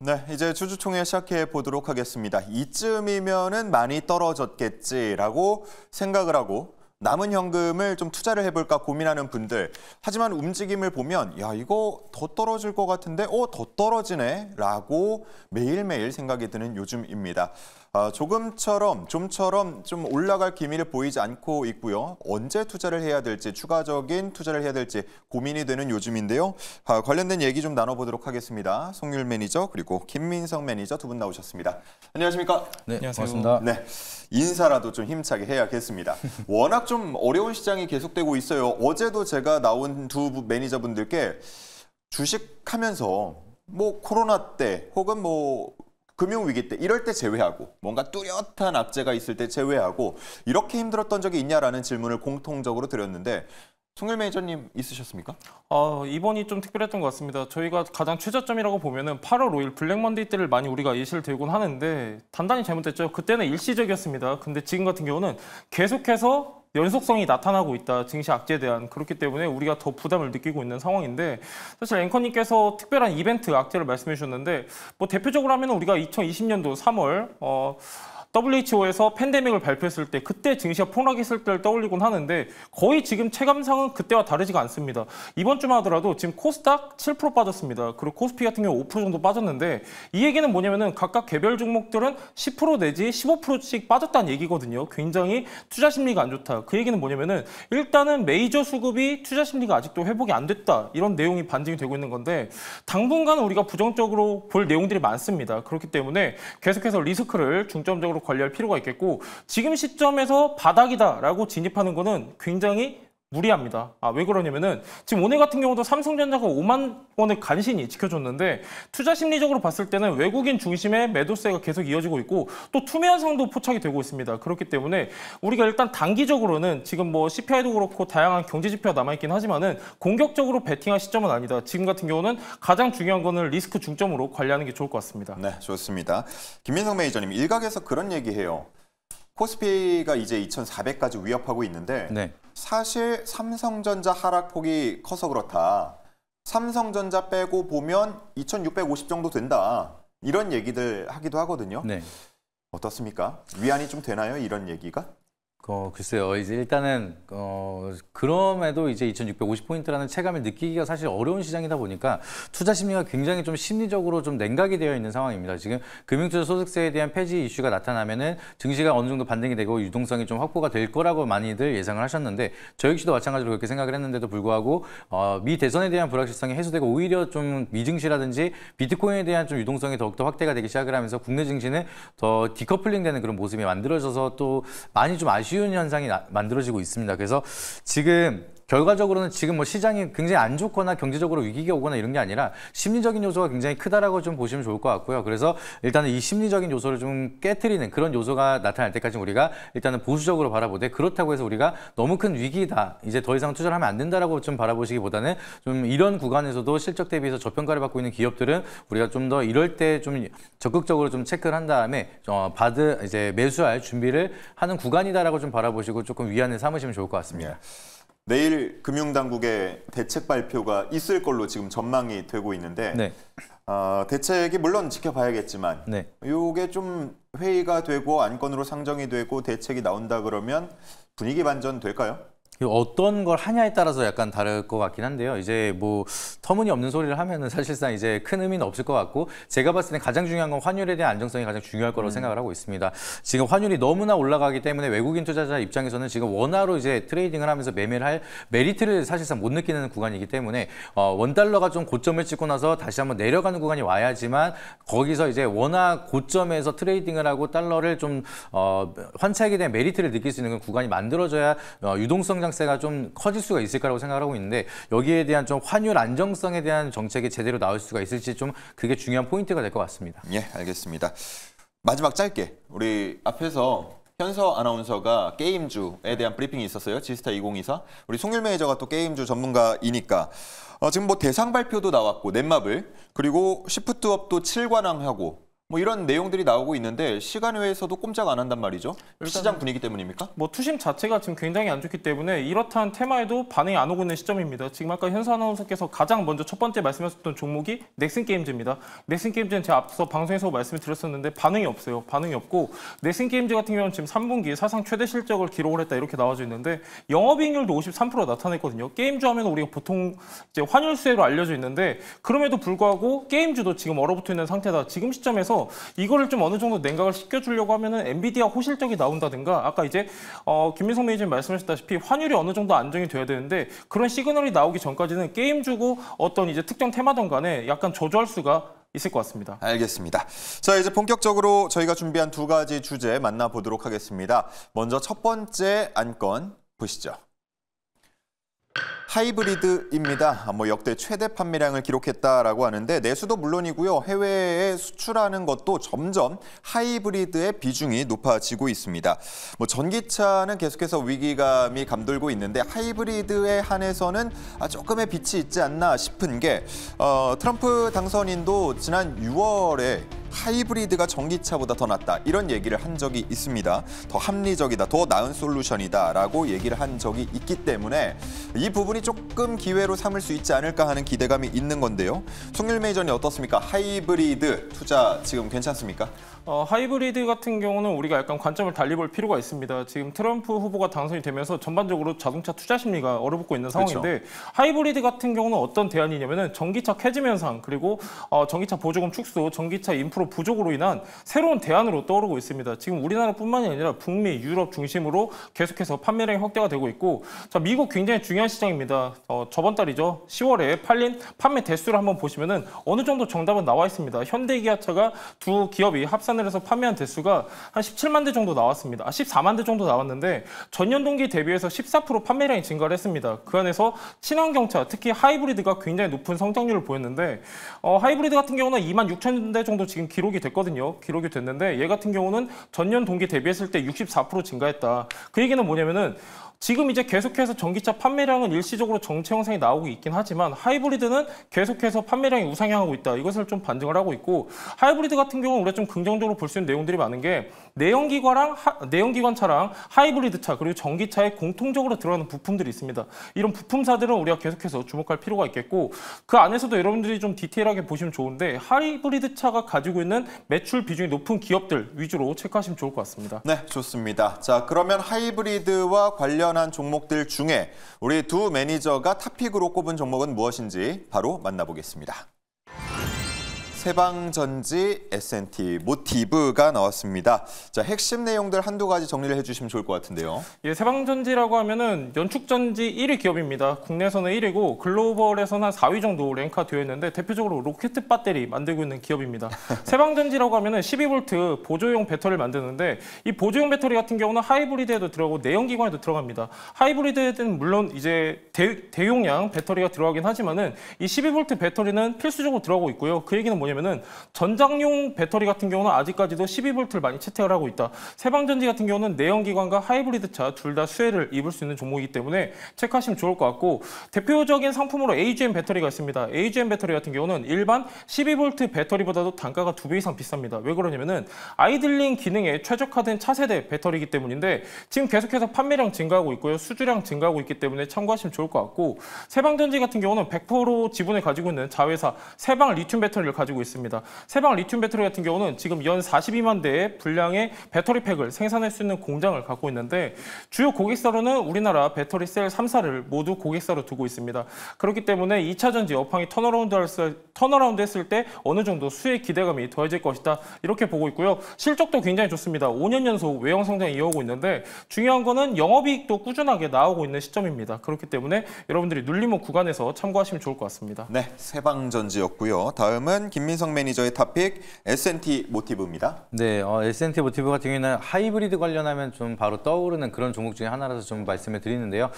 네, 이제 주주총회 시작해 보도록 하겠습니다. 이쯤이면은 많이 떨어졌겠지라고 생각을 하고 남은 현금을 좀 투자를 해볼까 고민하는 분들. 하지만 움직임을 보면 야 이거 더 떨어질 것 같은데 더 떨어지네 라고 매일매일 생각이 드는 요즘입니다. 좀처럼 좀 올라갈 기미를 보이지 않고 있고요. 언제 투자를 해야 될지, 추가적인 투자를 해야 될지 고민이 되는 요즘인데요. 관련된 얘기 좀 나눠보도록 하겠습니다. 송률 매니저 그리고 김민성 매니저 두 분 나오셨습니다. 안녕하십니까? 네, 안녕하세요. 반갑습니다. 네, 인사라도 좀 힘차게 해야겠습니다. 워낙 좀 어려운 시장이 계속되고 있어요. 어제도 제가 나온 두 매니저분들께 주식하면서 뭐 코로나 때 혹은 뭐 금융위기 때 이럴 때 제외하고 뭔가 뚜렷한 악재가 있을 때 제외하고 이렇게 힘들었던 적이 있냐라는 질문을 공통적으로 드렸는데 송일 매니저님 있으셨습니까? 이번이 좀 특별했던 것 같습니다. 저희가 가장 최저점이라고 보면은 8월 5일 블랙 먼데이 때를 많이 우리가 예시를 들곤 하는데 단단히 잘못됐죠. 그때는 일시적이었습니다. 근데 지금 같은 경우는 계속해서 연속성이 나타나고 있다. 증시 악재에 대한. 그렇기 때문에 우리가 더 부담을 느끼고 있는 상황인데 사실 앵커님께서 특별한 이벤트 악재를 말씀해 주셨는데 뭐 대표적으로 하면 우리가 2020년도 3월 WHO에서 팬데믹을 발표했을 때 그때 증시가 폭락했을 때를 떠올리곤 하는데 거의 지금 체감상은 그때와 다르지가 않습니다. 이번 주만 하더라도 지금 코스닥 7% 빠졌습니다. 그리고 코스피 같은 경우 5% 정도 빠졌는데 이 얘기는 뭐냐면은 각각 개별 종목들은 10% 내지 15%씩 빠졌다는 얘기거든요. 굉장히 투자 심리가 안 좋다. 그 얘기는 뭐냐면은 일단은 메이저 수급이 투자 심리가 아직도 회복이 안 됐다. 이런 내용이 반증이 되고 있는 건데 당분간은 우리가 부정적으로 볼 내용들이 많습니다. 그렇기 때문에 계속해서 리스크를 중점적으로 관리할 필요가 있겠고 지금 시점에서 바닥이다라고 진입하는 거는 굉장히 무리합니다. 왜 그러냐면은 지금 오늘 같은 경우도 삼성전자가 5만 원을 간신히 지켜줬는데 투자 심리적으로 봤을 때는 외국인 중심의 매도세가 계속 이어지고 있고 또 투매한상도 포착이 되고 있습니다. 그렇기 때문에 우리가 일단 단기적으로는 지금 뭐 CPI도 그렇고 다양한 경제 지표가 남아있긴 하지만은 공격적으로 베팅할 시점은 아니다. 지금 같은 경우는 가장 중요한 거는 리스크 중점으로 관리하는 게 좋을 것 같습니다. 네, 좋습니다. 김민성 매니저님, 일각에서 그런 얘기해요. 코스피가 이제 2,400까지 위협하고 있는데 네. 사실 삼성전자 하락폭이 커서 그렇다. 삼성전자 빼고 보면 2,650 정도 된다. 이런 얘기들 하기도 하거든요. 네. 어떻습니까? 위안이 좀 되나요? 이런 얘기가? 글쎄요. 이제 일단은 그럼에도 이제 2,650포인트라는 체감을 느끼기가 사실 어려운 시장이다 보니까 투자 심리가 굉장히 좀 심리적으로 좀 냉각이 되어 있는 상황입니다. 지금 금융투자 소득세에 대한 폐지 이슈가 나타나면은 증시가 어느 정도 반등이 되고 유동성이 좀 확보가 될 거라고 많이들 예상을 하셨는데 저 역시도 마찬가지로 그렇게 생각을 했는데도 불구하고 미 대선에 대한 불확실성이 해소되고 오히려 좀 미증시라든지 비트코인에 대한 좀 유동성이 더욱더 확대가 되기 시작을 하면서 국내 증시는 더 디커플링되는 그런 모습이 만들어져서 또 많이 좀 아쉬운 현상이 만들어지고 있습니다. 그래서 지금 결과적으로는 지금 뭐 시장이 굉장히 안 좋거나 경제적으로 위기가 오거나 이런 게 아니라 심리적인 요소가 굉장히 크다라고 좀 보시면 좋을 것 같고요. 그래서 일단은 이 심리적인 요소를 좀 깨트리는 그런 요소가 나타날 때까지 우리가 일단은 보수적으로 바라보되 그렇다고 해서 우리가 너무 큰 위기다. 이제 더 이상 투자를 하면 안 된다라고 좀 바라보시기보다는 좀 이런 구간에서도 실적 대비해서 저평가를 받고 있는 기업들은 우리가 좀 더 이럴 때 좀 적극적으로 좀 체크를 한 다음에 이제 매수할 준비를 하는 구간이다라고 좀 바라보시고 조금 위안을 삼으시면 좋을 것 같습니다. 예. 내일 금융당국의 대책 발표가 있을 걸로 지금 전망이 되고 있는데 네. 대책이 물론 지켜봐야겠지만 네. 이게 좀 회의가 되고 안건으로 상정이 되고 대책이 나온다 그러면 분위기 반전 될까요? 어떤 걸 하냐에 따라서 약간 다를 것 같긴 한데요. 이제 뭐 터무니없는 소리를 하면은 사실상 이제 큰 의미는 없을 것 같고 제가 봤을 때 가장 중요한 건 환율에 대한 안정성이 가장 중요할 거라고 생각을 하고 있습니다. 지금 환율이 너무나 올라가기 때문에 외국인 투자자 입장에서는 지금 원화로 이제 트레이딩을 하면서 매매를 할 메리트를 사실상 못 느끼는 구간이기 때문에 원달러가 좀 고점을 찍고 나서 다시 한번 내려가는 구간이 와야지만 거기서 이제 원화 고점에서 트레이딩을 하고 달러를 좀 환차익에 대한 메리트를 느낄 수 있는 구간이 만들어져야 유동성 장세가 좀 커질 수가 있을 거라고 생각을 하고 있는데 여기에 대한 좀 환율 안정성에 대한 정책이 제대로 나올 수가 있을지 좀 그게 중요한 포인트가 될 것 같습니다. 예, 알겠습니다. 마지막 짧게 우리 앞에서 현서 아나운서가 게임주에 대한 브리핑이 있었어요. 지스타 2024. 우리 송일 매니저가 또 게임주 전문가이니까 지금 뭐 대상 발표도 나왔고 넷마블 그리고 시프트업도 7관왕하고 뭐 이런 내용들이 나오고 있는데 시간 외에서도 꼼짝 안 한단 말이죠. 시장 분위기 때문입니까? 뭐 투심 자체가 지금 굉장히 안 좋기 때문에 이렇다한 테마에도 반응이 안 오고 있는 시점입니다. 지금 아까 현수 아나운서께서 가장 먼저 첫 번째 말씀하셨던 종목이 넥슨게임즈입니다. 넥슨게임즈는 제가 앞서 방송에서 말씀을 드렸었는데 반응이 없어요. 반응이 없고 넥슨게임즈 같은 경우는 지금 3분기 사상 최대 실적을 기록을 했다 이렇게 나와져 있는데 영업이익률도 53% 나타냈거든요. 게임주 하면 우리가 보통 이제 환율 수혜로 알려져 있는데 그럼에도 불구하고 게임주도 지금 얼어붙어 있는 상태다. 지금 시점에서 이거를 좀 어느 정도 냉각을 시켜주려고 하면은 엔비디아 호실적이 나온다든가 아까 이제 김민성 매니저님 말씀하셨다시피 환율이 어느 정도 안정이 돼야 되는데 그런 시그널이 나오기 전까지는 게임주고 어떤 이제 특정 테마든 간에 약간 저조할 수가 있을 것 같습니다. 알겠습니다. 자, 이제 본격적으로 저희가 준비한 두 가지 주제 만나보도록 하겠습니다. 먼저 첫 번째 안건 보시죠. 하이브리드입니다. 뭐 역대 최대 판매량을 기록했다라고 하는데 내수도 물론이고요. 해외에 수출하는 것도 점점 하이브리드의 비중이 높아지고 있습니다. 뭐 전기차는 계속해서 위기감이 감돌고 있는데 하이브리드에 한해서는 조금의 빛이 있지 않나 싶은 게 트럼프 당선인도 지난 6월에 하이브리드가 전기차보다 더 낫다 이런 얘기를 한 적이 있습니다. 더 합리적이다, 더 나은 솔루션이다라고 얘기를 한 적이 있기 때문에 이 부분이 조금 기회로 삼을 수 있지 않을까 하는 기대감이 있는 건데요. 송일 매니저님 어떻습니까? 하이브리드 투자 지금 괜찮습니까? 하이브리드 같은 경우는 우리가 약간 관점을 달리 볼 필요가 있습니다. 지금 트럼프 후보가 당선이 되면서 전반적으로 자동차 투자 심리가 얼어붙고 있는 상황인데 그렇죠. 하이브리드 같은 경우는 어떤 대안이냐면은 전기차 캐즘 현상 그리고 전기차 보조금 축소, 전기차 인프라 부족으로 인한 새로운 대안으로 떠오르고 있습니다. 지금 우리나라뿐만이 아니라 북미, 유럽 중심으로 계속해서 판매량이 확대가 되고 있고 자, 미국 굉장히 중요한 시장입니다. 저번 달이죠. 10월에 팔린 판매 대수를 한번 보시면은 어느 정도 정답은 나와 있습니다. 현대기아차가 두 기업이 합산을 해서 판매한 대수가 한 17만 대 정도 나왔습니다. 14만 대 정도 나왔는데 전년 동기 대비해서 14% 판매량이 증가를 했습니다. 그 안에서 친환경차, 특히 하이브리드가 굉장히 높은 성장률을 보였는데 하이브리드 같은 경우는 2만 6천 대 정도 지금 기록이 됐거든요. 기록이 됐는데 얘 같은 경우는 전년 동기 대비했을 때 64% 증가했다. 그 얘기는 뭐냐면은 지금 이제 계속해서 전기차 판매량은 일시적으로 정체 현상이 나오고 있긴 하지만 하이브리드는 계속해서 판매량이 우상향하고 있다. 이것을 좀 반증을 하고 있고 하이브리드 같은 경우는 우리가 좀 긍정적으로 볼 수 있는 내용들이 많은 게 내연기관차랑 하이브리드차 그리고 전기차에 공통적으로 들어가는 부품들이 있습니다. 이런 부품사들은 우리가 계속해서 주목할 필요가 있겠고 그 안에서도 여러분들이 좀 디테일하게 보시면 좋은데 하이브리드차가 가지고 있는 매출 비중이 높은 기업들 위주로 체크하시면 좋을 것 같습니다. 네, 좋습니다. 자, 그러면 하이브리드와 관련한 종목들 중에 우리 두 매니저가 탑픽으로 꼽은 종목은 무엇인지 바로 만나보겠습니다. 세방전지, S&T 모티브가 나왔습니다. 자, 핵심 내용들 한두 가지 정리를 해주시면 좋을 것 같은데요. 예, 세방전지라고 하면은 연축전지 1위 기업입니다. 국내에서는 1위고 글로벌에서는 한 4위 정도 랭크가 되어 있는데 대표적으로 로켓 배터리 만들고 있는 기업입니다. 세방전지라고 하면은 12V 보조용 배터리를 만드는데 이 보조용 배터리 같은 경우는 하이브리드에도 들어가고 내연기관에도 들어갑니다. 하이브리드에는 물론 이제 대용량 배터리가 들어가긴 하지만은 이 12V 배터리는 필수적으로 들어가고 있고요. 그 얘기는 뭐냐면은 전장용 배터리 같은 경우는 아직까지도 12V를 많이 채택을 하고 있다. 세방전지 같은 경우는 내연기관과 하이브리드차 둘 다 수혜를 입을 수 있는 종목이기 때문에 체크하시면 좋을 것 같고 대표적인 상품으로 AGM 배터리가 있습니다. AGM 배터리 같은 경우는 일반 12V 배터리보다도 단가가 2배 이상 비쌉니다. 왜 그러냐면은 아이들링 기능에 최적화된 차세대 배터리이기 때문인데 지금 계속해서 판매량 증가하고 있고요. 수주량 증가하고 있기 때문에 참고하시면 좋을 것 같고 세방전지 같은 경우는 100% 지분을 가지고 있는 자회사 세방 리튬 배터리를 가지고 있습니다. 세방 리튬 배터리 같은 경우는 지금 연 42만 대의 분량의 배터리팩을 생산할 수 있는 공장을 갖고 있는데 주요 고객사로는 우리나라 배터리 셀 3사를 모두 고객사로 두고 있습니다. 그렇기 때문에 2차 전지 업황이 턴어라운드 했을 때 어느 정도 수혜 기대감이 더해질 것이다. 이렇게 보고 있고요. 실적도 굉장히 좋습니다. 5년 연속 외형 성장 이어오고 있는데 중요한 거는 영업이익도 꾸준하게 나오고 있는 시점입니다. 그렇기 때문에 여러분들이 눌림목 구간에서 참고하시면 좋을 것 같습니다. 네, 세방전지였고요. 다음은 김민성 매니저의 탑픽 S&T 모티브입니다. 네, S&T 모티브 같은 경우에는 하이브리드 관련하면 좀 바로 떠오르는 그런 종목 중에 하나라서 좀 말씀을 드리는데요.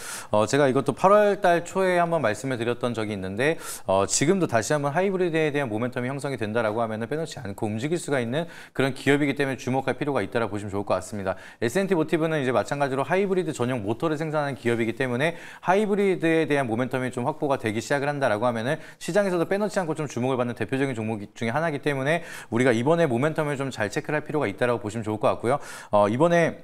제가 이것도 8월 달 초에 한번 말씀을 드렸던 적이 있는데 지금도 다시 한번 하이브리드에 대한 모멘텀이 형성이 된다라고 하면은 빼놓지 않고 움직일 수가 있는 그런 기업이기 때문에 주목할 필요가 있다라고 보시면 좋을 것 같습니다. S&T 모티브는 이제 마찬가지로 하이브리드 전용 모터를 생산하는 기업이기 때문에 하이브리드에 대한 모멘텀이 좀 확보가 되기 시작을 한다라고 하면은 시장에서도 빼놓지 않고 좀 주목을 받는 대표적인 종목 종목 중에 하나이기 때문에 우리가 이번에 모멘텀을 좀 잘 체크할 필요가 있다고 보시면 좋을 것 같고요. 이번에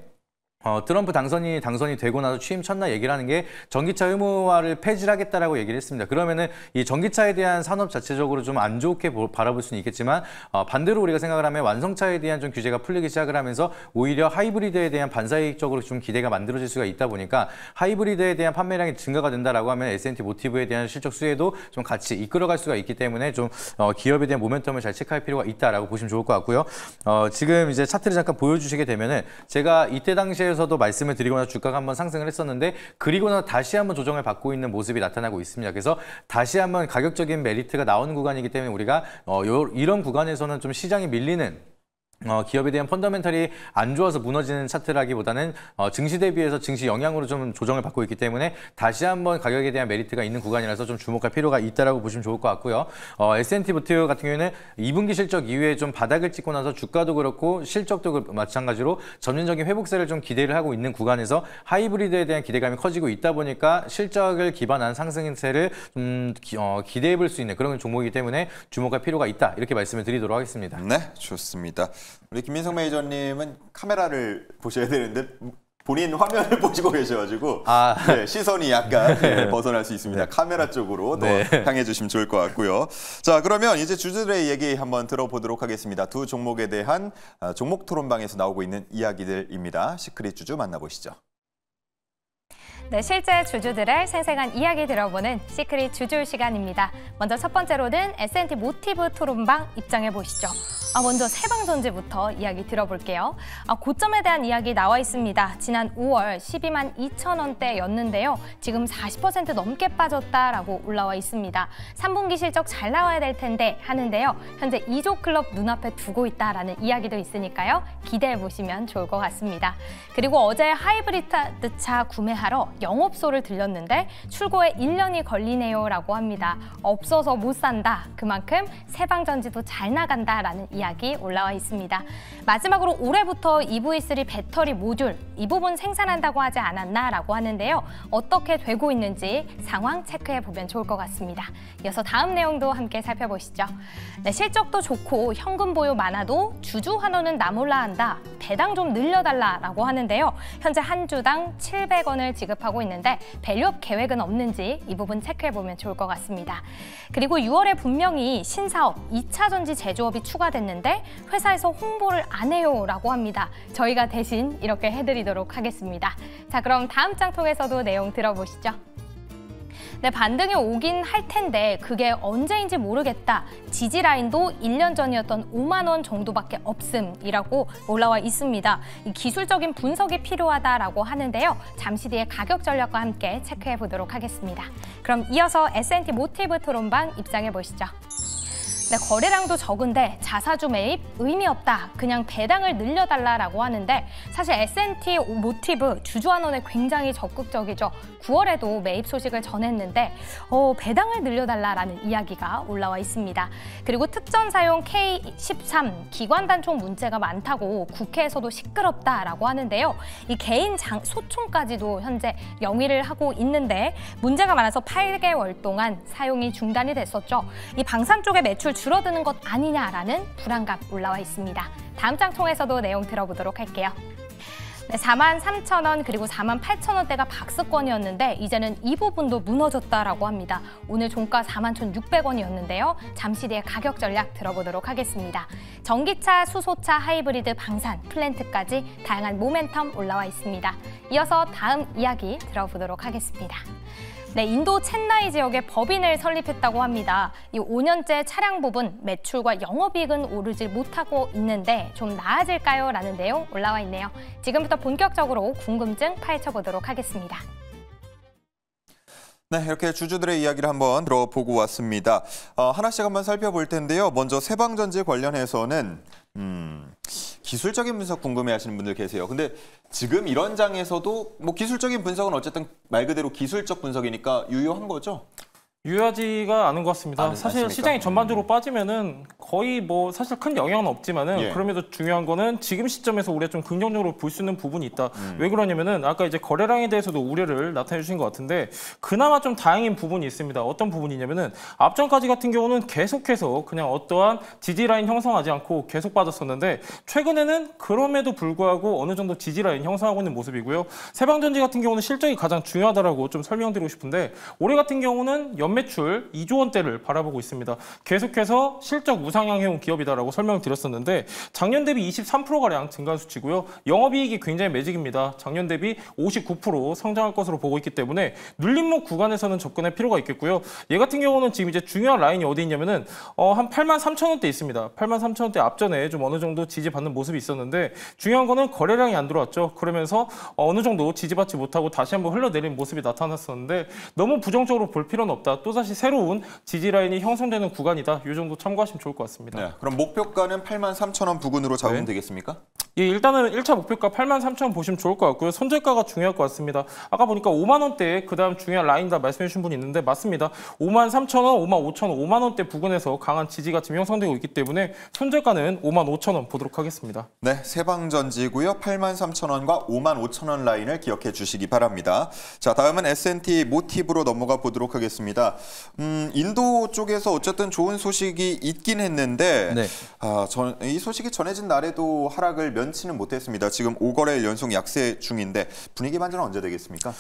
트럼프 당선이 되고 나서 취임 첫날 얘기를 하는 게 전기차 의무화를 폐지를 하겠다라고 얘기를 했습니다. 그러면은 이 전기차에 대한 산업 자체적으로 좀 안 좋게 바라볼 수는 있겠지만 반대로 우리가 생각을 하면 완성차에 대한 좀 규제가 풀리기 시작을 하면서 오히려 하이브리드에 대한 반사이익적으로 좀 기대가 만들어질 수가 있다 보니까 하이브리드에 대한 판매량이 증가가 된다라고 하면 S&T 모티브에 대한 실적 수혜도 좀 같이 이끌어갈 수가 있기 때문에 좀 기업에 대한 모멘텀을 잘 체크할 필요가 있다라고 보시면 좋을 것 같고요. 지금 이제 차트를 잠깐 보여주시게 되면은 제가 이때 당시에 서도 말씀을 드리고 나서 주가가 한번 상승을 했었는데 그리고 나서 다시 한번 조정을 받고 있는 모습이 나타나고 있습니다. 그래서 다시 한번 가격적인 메리트가 나오는 구간이기 때문에 우리가 이런 구간에서는 좀 시장이 밀리는 기업에 대한 펀더멘탈이 안 좋아서 무너지는 차트라기보다는 증시 대비해서 증시 영향으로 좀 조정을 받고 있기 때문에 다시 한번 가격에 대한 메리트가 있는 구간이라서 좀 주목할 필요가 있다라고 보시면 좋을 것 같고요. S&T 모티브 같은 경우에는 2분기 실적 이후에 좀 바닥을 찍고 나서 주가도 그렇고 실적도 마찬가지로 점진적인 회복세를 좀 기대를 하고 있는 구간에서 하이브리드에 대한 기대감이 커지고 있다 보니까 실적을 기반한 상승세를 좀 기대해 볼 수 있는 그런 종목이기 때문에 주목할 필요가 있다 이렇게 말씀을 드리도록 하겠습니다. 네, 좋습니다. 우리 김민석 매니저님은 카메라를 보셔야 되는데 본인 화면을 보시고 계셔가지고 네, 시선이 약간 벗어날 수 있습니다. 카메라 쪽으로 더 향해 주시면 좋을 것 같고요. 자, 그러면 이제 주주들의 얘기 한번 들어보도록 하겠습니다. 두 종목에 대한 종목 토론방에서 나오고 있는 이야기들입니다. 시크릿 주주 만나보시죠. 네, 실제 주주들의 생생한 이야기 들어보는 시크릿 주주 시간입니다. 먼저 첫 번째로는 S&T 모티브 토론방 입장해 보시죠. 먼저 세방전지부터 이야기 들어볼게요. 고점에 대한 이야기 나와 있습니다. 지난 5월 12만 2천 원대였는데요. 지금 40% 넘게 빠졌다라고 올라와 있습니다. 3분기 실적 잘 나와야 될 텐데 하는데요. 현재 2조 클럽 눈앞에 두고 있다라는 이야기도 있으니까요. 기대해 보시면 좋을 것 같습니다. 그리고 어제 하이브리드 차 구매하러 영업소를 들렸는데 출고에 1년이 걸리네요라고 합니다. 없어서 못 산다. 그만큼 세방전지도 잘 나간다라는 이야기 올라와 있습니다. 마지막으로 올해부터 EV3 배터리 모듈 이 부분 생산한다고 하지 않았나라고 하는데요. 어떻게 되고 있는지 상황 체크해 보면 좋을 것 같습니다. 이어서 다음 내용도 함께 살펴보시죠. 네, 실적도 좋고 현금 보유 많아도 주주 환원은 나몰라 한다. 배당 좀 늘려달라라고 하는데요. 현재 한 주당 700원을 지급하고 있는데 밸류업 계획은 없는지 이 부분 체크해 보면 좋을 것 같습니다. 그리고 6월에 분명히 신사업 2차 전지 제조업이 추가됐는데 회사에서 홍보를 안 해요라고 합니다. 저희가 대신 이렇게 해드리도록 하겠습니다. 자, 그럼 다음 장 통해서도 내용 들어보시죠. 네, 반등이 오긴 할 텐데 그게 언제인지 모르겠다. 지지라인도 1년 전이었던 5만 원 정도밖에 없음이라고 올라와 있습니다. 이 기술적인 분석이 필요하다라고 하는데요. 잠시 뒤에 가격 전략과 함께 체크해 보도록 하겠습니다. 그럼 이어서 S&T 모티브 토론방 입장해 보시죠. 네, 거래량도 적은데 자사주 매입 의미 없다. 그냥 배당을 늘려달라라고 하는데 사실 S&T 모티브 주주환원에 굉장히 적극적이죠. 9월에도 매입 소식을 전했는데 배당을 늘려달라라는 이야기가 올라와 있습니다. 그리고 특전 사용 K13 기관 단총 문제가 많다고 국회에서도 시끄럽다라고 하는데요. 이 개인 소총까지도 현재 영위를 하고 있는데 문제가 많아서 8개월 동안 사용이 중단이 됐었죠. 이 방산 쪽의 매출 줄어드는 것 아니냐라는 불안감 올라와 있습니다. 다음 장 통해서도 내용 들어보도록 할게요. 네, 43,000원 그리고 48,000원대가 박스권이었는데 이제는 이 부분도 무너졌다라고 합니다. 오늘 종가 41,600원이었는데요. 잠시 뒤에 가격 전략 들어보도록 하겠습니다. 전기차, 수소차, 하이브리드, 방산, 플랜트까지 다양한 모멘텀 올라와 있습니다. 이어서 다음 이야기 들어보도록 하겠습니다. 네, 인도 첸나이 지역에 법인을 설립했다고 합니다. 이 5년째 차량 부분 매출과 영업이익은 오르지 못하고 있는데 좀 나아질까요? 라는 내용 올라와 있네요. 지금부터 본격적으로 궁금증 파헤쳐보도록 하겠습니다. 네, 이렇게 주주들의 이야기를 한번 들어보고 왔습니다. 하나씩 한번 살펴볼 텐데요. 먼저 세방전지 관련해서는 기술적인 분석 궁금해하시는 분들 계세요. 근데 지금 이런 장에서도 뭐 기술적인 분석은 어쨌든 말 그대로 기술적 분석이니까 유효한 거죠? 유효하지가 않은 것 같습니다. 사실 않습니까? 시장이 전반적으로 빠지면은 거의 뭐 사실 큰 영향은 없지만은 예. 그럼에도 중요한 거는 지금 시점에서 우리가 좀 긍정적으로 볼 수 있는 부분이 있다. 왜 그러냐면은 아까 이제 거래량에 대해서도 우려를 나타내 주신 것 같은데 그나마 좀 다행인 부분이 있습니다. 어떤 부분이냐면은 앞전까지 같은 경우는 계속해서 그냥 어떠한 지지 라인 형성하지 않고 계속 빠졌었는데 최근에는 그럼에도 불구하고 어느 정도 지지 라인 형성하고 있는 모습이고요. 세방전지 같은 경우는 실적이 가장 중요하다라고 좀 설명드리고 싶은데 올해 같은 경우는 연매출 2조 원대를 바라보고 있습니다. 계속해서 실적 우상향해온 기업이다라고 설명을 드렸었는데 작년 대비 23%가량 증가한 수치고요. 영업이익이 굉장히 매직입니다. 작년 대비 59% 성장할 것으로 보고 있기 때문에 눌림목 구간에서는 접근할 필요가 있겠고요. 얘 같은 경우는 지금 이제 중요한 라인이 어디 있냐면은 한 83,000원대 있습니다. 83,000원대 앞전에 좀 어느 정도 지지받는 모습이 있었는데 중요한 거는 거래량이 안 들어왔죠. 그러면서 어느 정도 지지받지 못하고 다시 한번 흘러내리는 모습이 나타났었는데 너무 부정적으로 볼 필요는 없다. 또다시 새로운 지지 라인이 형성되는 구간이다. 이 정도 참고하시면 좋을 것 같습니다. 네, 그럼 목표가는 83,000원 부근으로 잡으면 되겠습니까? 예, 일단은 1차 목표가 83,000원 보시면 좋을 것 같고요. 손절가가 중요할 것 같습니다. 아까 보니까 5만 원대에 그다음 중요한 라인이다 말씀해 주신 분이 있는데 맞습니다. 53,000원, 55,000원, 5만 원대 부근에서 강한 지지가 지금 형성되고 있기 때문에 손절가는 55,000원 보도록 하겠습니다. 네, 세방전지고요. 83,000원과 55,000원 라인을 기억해 주시기 바랍니다. 자, 다음은 S&T 모티브로 넘어가 보도록 하겠습니다. 인도 쪽에서 어쨌든 좋은 소식이 있긴 했는데 네. 이 소식이 전해진 날에도 하락을 면치는 못했습니다. 지금 5거래일 연속 약세 중인데 분위기 반전은 언제 되겠습니까?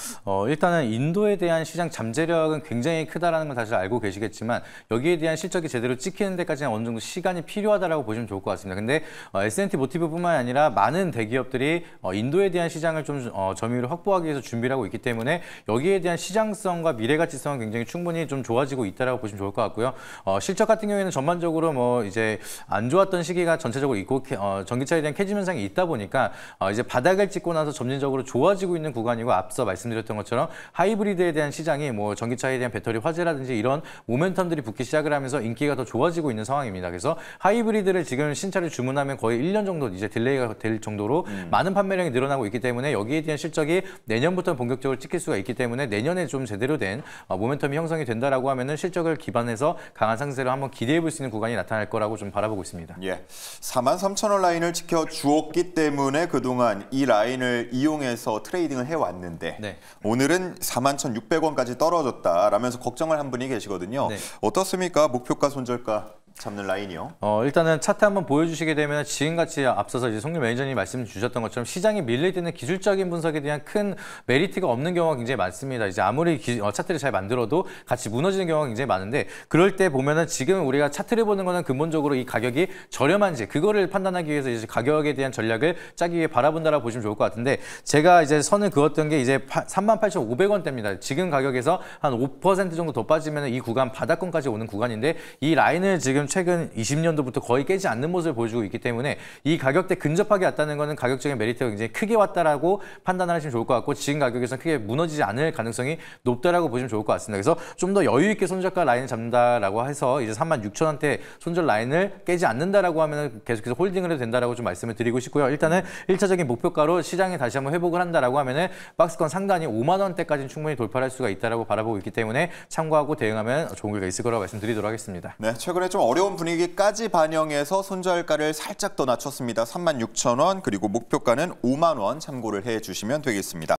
일단은 인도에 대한 시장 잠재력은 굉장히 크다라는 걸 다시 알고 계시겠지만 여기에 대한 실적이 제대로 찍히는 데까지는 어느 정도 시간이 필요하다라고 보시면 좋을 것 같습니다. 근데 S&T 모티브뿐만 아니라 많은 대기업들이 인도에 대한 시장을 좀 점유율을 확보하기 위해서 준비를 하고 있기 때문에 여기에 대한 시장성과 미래 가치성은 굉장히 충분히 좀 좋아지고 있다라고 보시면 좋을 것 같고요. 실적 같은 경우에는 전반적으로 뭐 이제 안 좋았던 시기가 전체적으로 있고 전기차에 대한 캐즘 현상이 있다 보니까 이제 바닥을 찍고 나서 점진적으로 좋아지고 있는 구간이고 앞서 말씀드렸던 것처럼 하이브리드에 대한 시장이 뭐 전기차에 대한 배터리 화재라든지 이런 모멘텀들이 붙기 시작을 하면서 인기가 더 좋아지고 있는 상황입니다. 그래서 하이브리드를 지금 신차를 주문하면 거의 1년 정도 이제 딜레이가 될 정도로 많은 판매량이 늘어나고 있기 때문에 여기에 대한 실적이 내년부터 본격적으로 찍힐 수가 있기 때문에 내년에 좀 제대로 된 모멘텀이 형성이 된다라고 하면은 실적을 기반해서 강한 상승세를 한번 기대해 볼 수 있는 구간이 나타날 거라고 좀 바라보고 있습니다. 예, 43,000원 라인을 지켜 주었기 때문에 그동안 이 라인을 이용해서 트레이딩을 해왔는데 네. 오늘은 41,600원까지 떨어졌다라면서 걱정을 한 분이 계시거든요. 네. 어떻습니까? 목표가 손절가 잡는 라인이요? 일단은 차트 한번 보여주시게 되면 지금같이 앞서서 이제 송유 매니저님이 말씀 주셨던 것처럼 시장이 밀릴 때는 기술적인 분석에 대한 큰 메리트가 없는 경우가 굉장히 많습니다. 이제 아무리 차트를 잘 만들어도 같이 무너지는 경우가 굉장히 많은데 그럴 때 보면은 지금 우리가 차트를 보는 거는 근본적으로 이 가격이 저렴한지 그거를 판단하기 위해서 이제 가격에 대한 전략을 짜기 위해 바라본다라고 보시면 좋을 것 같은데 제가 이제 선을 그었던 게 이제 38,500원대입니다. 지금 가격에서 한 5% 정도 더 빠지면 이 구간 바닥권까지 오는 구간인데 이 라인을 지금 최근 20년도부터 거의 깨지 않는 모습을 보여주고 있기 때문에 이 가격대 근접하게 왔다는 것은 가격적인 메리트가 굉장히 크게 왔다라고 판단을 하시면 좋을 것 같고 지금 가격에서 크게 무너지지 않을 가능성이 높다라고 보시면 좋을 것 같습니다. 그래서 좀 더 여유 있게 손절가 라인을 잡는다라고 해서 이제 36,000원대 손절 라인을 깨지 않는다라고 하면 계속해서 홀딩을 해도 된다라고 좀 말씀을 드리고 싶고요. 일단은 1차적인 목표가로 시장이 다시 한번 회복을 한다라고 하면은 박스권 상단이 5만 원대까지는 충분히 돌파할 수가 있다라고 바라보고 있기 때문에 참고하고 대응하면 좋은 결과 있을 거라고 말씀드리도록 하겠습니다. 네, 최근에 좀 어려운 분위기까지 반영해서 손절가를 살짝 더 낮췄습니다. 36,000원 그리고 목표가는 5만 원 참고를 해주시면 되겠습니다.